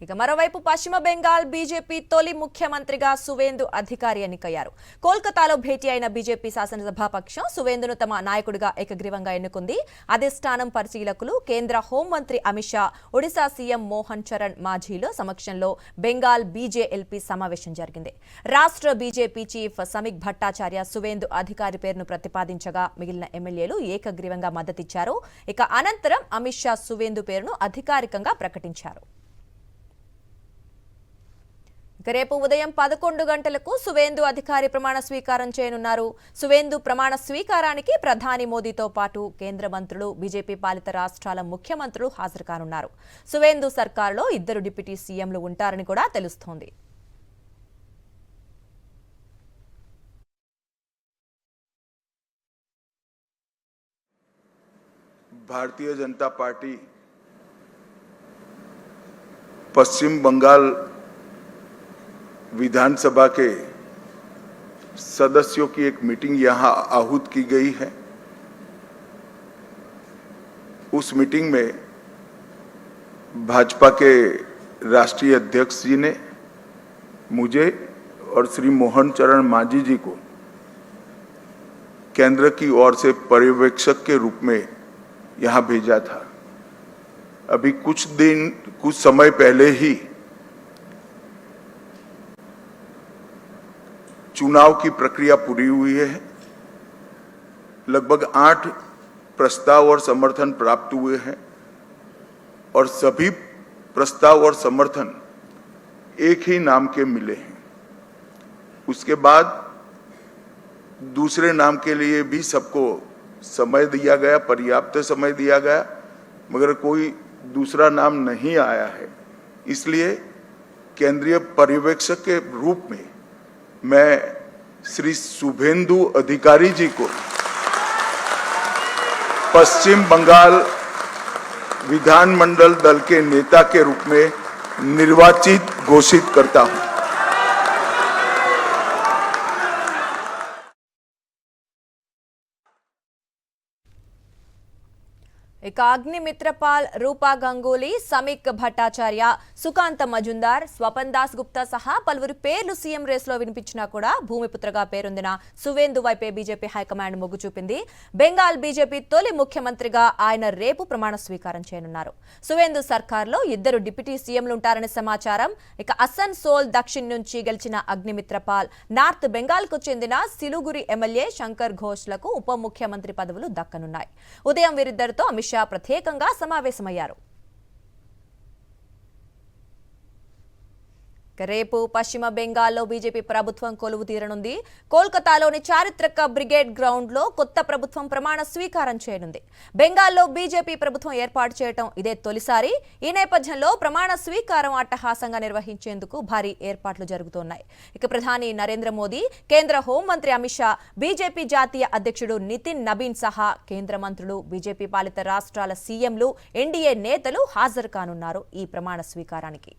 ఇక మరోవైపు పశ్చిమ బెంగాల్ బీజేపీ తొలి ముఖ్యమంత్రిగా సువేందు అధికారి ఎన్నికయ్యారు. కోల్కతాలో భేటీ అయిన బీజేపీ శాసనసభాపక్షం సువేందును తమ నాయకుడిగా ఏకగ్రీవంగా ఎన్నుకుంది. అధిష్టానం పరిశీలకులు కేంద్ర హోంమంత్రి అమిత్ షా, ఒడిశా సీఎం మోహన్ చరణ్ మాఝీల సమక్షంలో బెంగాల్ బీజేఎల్పీ సమావేశం జరిగింది. రాష్ట్ర బీజేపీ చీఫ్ సమీక్ భట్టాచార్య సువేందు అధికారి పేరును ప్రతిపాదించగా మిగిలిన ఎమ్మెల్యేలు ఏకగ్రీవంగా మద్దతిచ్చారు. ఇక అనంతరం అమిత్ షా సువేందు పేరును అధికారికంగా ప్రకటించారు. రేపు ఉదయం 11 గంటలకు సువేందు అధికారి ప్రమాణ స్వీకారం చేయనున్నారు. సువేందు ప్రమాణ స్వీకారానికి ప్రధాని మోదీతో పాటు కేంద్ర మంత్రులు, బీజేపీ పాలిత రాష్ట్రాల ముఖ్యమంత్రులు హాజరు కానున్నారు. సువేందు సర్కారులో 2 డిప్యూటీ సీఎంలు ఉంటారని కూడా తెలుస్తోంది. भारतीय जनता पार्टी पश्चिम बंगाल विधानसभा के सदस्यों की एक मीटिंग यहां आहूत की गई है। उस मीटिंग में भाजपा के राष्ट्रीय अध्यक्ष जी ने मुझे और श्री मोहन चरण मांझी जी को केंद्र की ओर से पर्यवेक्षक के रूप में यहां भेजा था। अभी कुछ समय पहले ही चुनाव की प्रक्रिया पूरी हुई है। लगभग 8 प्रस्ताव और समर्थन प्राप्त हुए हैं और सभी प्रस्ताव और समर्थन एक ही नाम के मिले हैं। उसके बाद दूसरे नाम के लिए भी सबको समय दिया गया, पर्याप्त समय दिया गया, मगर कोई दूसरा नाम नहीं आया है। इसलिए केंद्रीय पर्यवेक्षक के रूप में मैं श्री शुभेंदु अधिकारी जी को पश्चिम बंगाल विधानमंडल दल के नेता के रूप में निर्वाचित घोषित करता हूं। ఇక అగ్నిమిత్రపాల్, రూపా గంగూలీ, సమీక్ భట్టాచార్య, సుకాంత మజుందార్, స్వపన్ దాస్ గుప్తా సహా పలువురు పేర్లు సీఎం రేసులో వినిపించినా కూడా భూమిపుత్రగా పేరొందిన సువేందు వైపే బీజేపీ హైకమాండ్ మొగ్గు చూపింది. బెంగాల్ బీజేపీ తొలి ముఖ్యమంత్రిగా ఆయన రేపు ప్రమాణ స్వీకారం చేయనున్నారు. సువేందు సర్కార్లో 2 డిప్యూటీ సీఎంలుంటారని సమాచారం. ఇక అసన్సోల్ దక్షిణ్ నుంచి గెలిచిన అగ్నిమిత్రపాల్, నార్త్ బెంగాల్కు చెందిన సిలిగురి ఎమ్మెల్యే శంకర్ ఘోష్లకు ఉప ముఖ్యమంత్రి పదవులు దక్కనున్నాయి. ఉదయం వీరిద్దరితో అమిత్ షా ప్రత్యేకంగా సమావేశమయ్యారు. రేపు పశ్చిమ బెంగాల్లో బీజేపీ ప్రభుత్వం కొలువు తీరనుంది. కోల్కతాలోని చారిత్రక బ్రిగేడ్ గ్రౌండ్ లో కొత్త ప్రభుత్వం ప్రమాణ స్వీకారం చేయనుంది. బెంగాల్లో బీజేపీ ప్రభుత్వం ఏర్పాటు చేయడం ఇదే తొలిసారి. ఈ నేపథ్యంలో ప్రమాణ స్వీకారం అట్టహాసంగా నిర్వహించేందుకు భారీ ఏర్పాట్లు జరుగుతున్నాయి. ఇక ప్రధాని నరేంద్ర మోదీ, కేంద్ర హోంమంత్రి అమిత్ షా, బీజేపీ జాతీయ అధ్యక్షుడు నితిన్ నబీన్ సహా కేంద్ర మంత్రులు, బీజేపీ పాలిత రాష్ట్రాల సీఎంలు, ఎన్డీఏ నేతలు హాజరు కానున్నారు ఈ ప్రమాణ స్వీకారానికి.